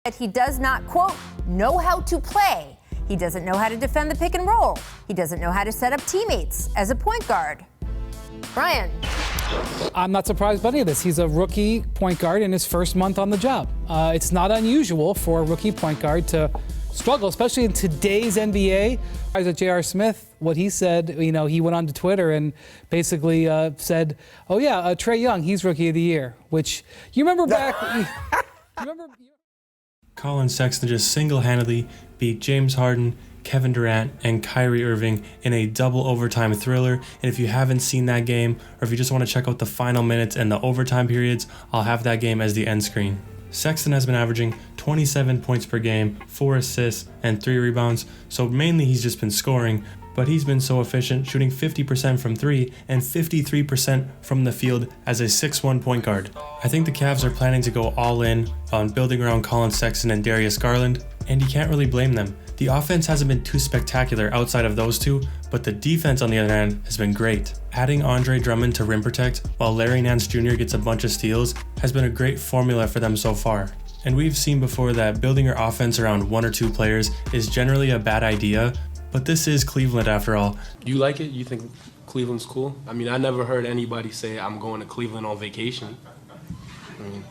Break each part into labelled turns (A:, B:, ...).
A: that he does not, quote, know how to play. He doesn't know how to defend the pick and roll. He doesn't know how to set up teammates as a point guard. Brian.
B: I'm not surprised by any of this. He's a rookie point guard in his first month on the job. It's not unusual for a rookie point guard to struggle, especially in today's NBA. As a J.R. Smith, what he said, he went on to Twitter and basically said, oh yeah, Trae Young, he's rookie of the year, which you remember back.
C: Collin Sexton just single-handedly beat James Harden, Kevin Durant, and Kyrie Irving in a double overtime thriller. And if you haven't seen that game, or if you just want to check out the final minutes and the overtime periods, I'll have that game as the end screen. Sexton has been averaging 27 points per game, 4 assists, and 3 rebounds, so mainly he's just been scoring, but he's been so efficient, shooting 50% from 3 and 53% from the field as a 6'1" point guard. I think the Cavs are planning to go all in on building around Collin Sexton and Darius Garland, and you can't really blame them. The offense hasn't been too spectacular outside of those two, but the defense on the other hand has been great. Adding Andre Drummond to rim protect while Larry Nance Jr. gets a bunch of steals has been a great formula for them so far. And we've seen before that building your offense around 1 or 2 players is generally a bad idea, but this is Cleveland after all.
D: You like it? You think Cleveland's cool? I mean, I never heard anybody say I'm going to Cleveland on vacation. I mean,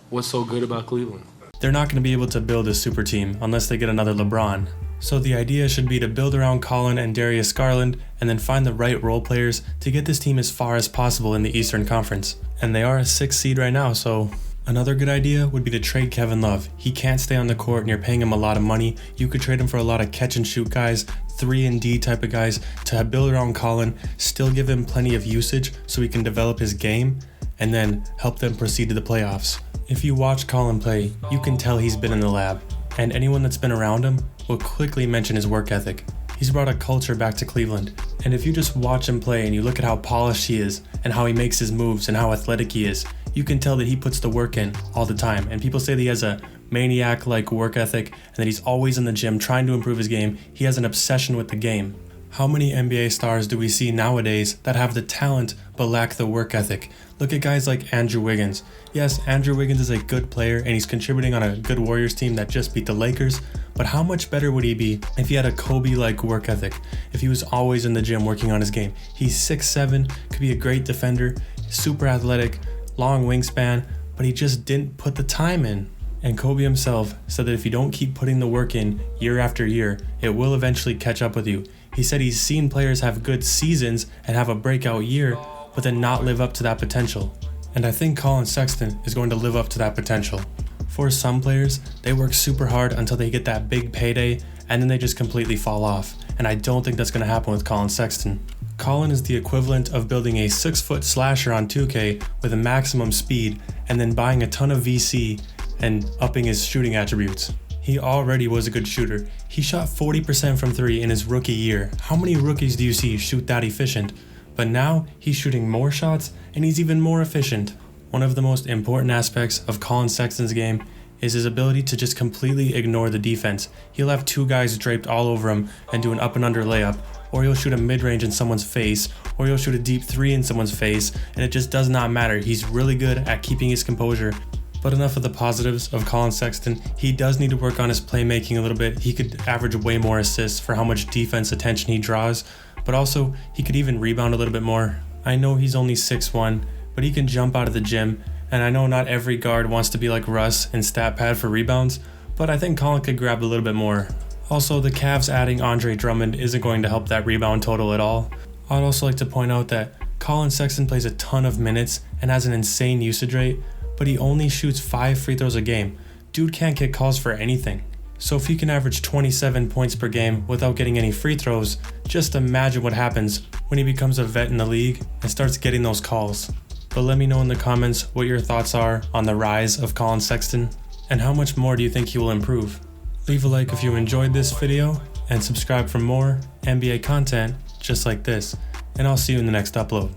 D: what's so good about Cleveland?
C: They're not going to be able to build a super team unless they get another LeBron. So the idea should be to build around Collin and Darius Garland and then find the right role players to get this team as far as possible in the Eastern Conference. And they are a 6th seed right now, so another good idea would be to trade Kevin Love. He can't stay on the court and you're paying him a lot of money. You could trade him for a lot of catch and shoot guys, 3-and-D type of guys to build around Collin, still give him plenty of usage so he can develop his game, and then help them proceed to the playoffs. If you watch Collin play, you can tell he's been in the lab, and anyone that's been around him will quickly mention his work ethic. He's brought a culture back to Cleveland, and if you just watch him play and you look at how polished he is and how he makes his moves and how athletic he is, you can tell that he puts the work in all the time. And people say that he has a maniac-like work ethic and that he's always in the gym trying to improve his game. He has an obsession with the game. How many NBA stars do we see nowadays that have the talent but lack the work ethic? Look at guys like Andrew Wiggins. Yes, Andrew Wiggins is a good player and he's contributing on a good Warriors team that just beat the Lakers, but how much better would he be if he had a Kobe-like work ethic, if he was always in the gym working on his game? He's 6'7", could be a great defender, super athletic, long wingspan, but he just didn't put the time in. And Kobe himself said that if you don't keep putting the work in year after year, it will eventually catch up with you. He said he's seen players have good seasons and have a breakout year, but then not live up to that potential. And I think Collin Sexton is going to live up to that potential. For some players, they work super hard until they get that big payday, and then they just completely fall off. And I don't think that's going to happen with Collin Sexton. Collin is the equivalent of building a 6-foot slasher on 2K with a maximum speed, and then buying a ton of VC and upping his shooting attributes. He already was a good shooter. He shot 40% from 3 in his rookie year. How many rookies do you see shoot that efficient? But now he's shooting more shots and he's even more efficient. One of the most important aspects of Collin Sexton's game is his ability to just completely ignore the defense. He'll have 2 guys draped all over him and do an up and under layup, or he'll shoot a mid-range in someone's face, or he'll shoot a deep 3 in someone's face, and it just does not matter. He's really good at keeping his composure. But enough of the positives of Collin Sexton. He does need to work on his playmaking a little bit. He could average way more assists for how much defense attention he draws, but also he could even rebound a little bit more. I know he's only 6'1", but he can jump out of the gym, and I know not every guard wants to be like Russ and stat pad for rebounds, but I think Collin could grab a little bit more. Also, the Cavs adding Andre Drummond isn't going to help that rebound total at all. I'd also like to point out that Collin Sexton plays a ton of minutes and has an insane usage rate, but he only shoots 5 free throws a game. Dude can't get calls for anything. So if he can average 27 points per game without getting any free throws, just imagine what happens when he becomes a vet in the league and starts getting those calls. But let me know in the comments what your thoughts are on the rise of Collin Sexton, and how much more do you think he will improve. Leave a like if you enjoyed this video, and subscribe for more NBA content just like this, and I'll see you in the next upload.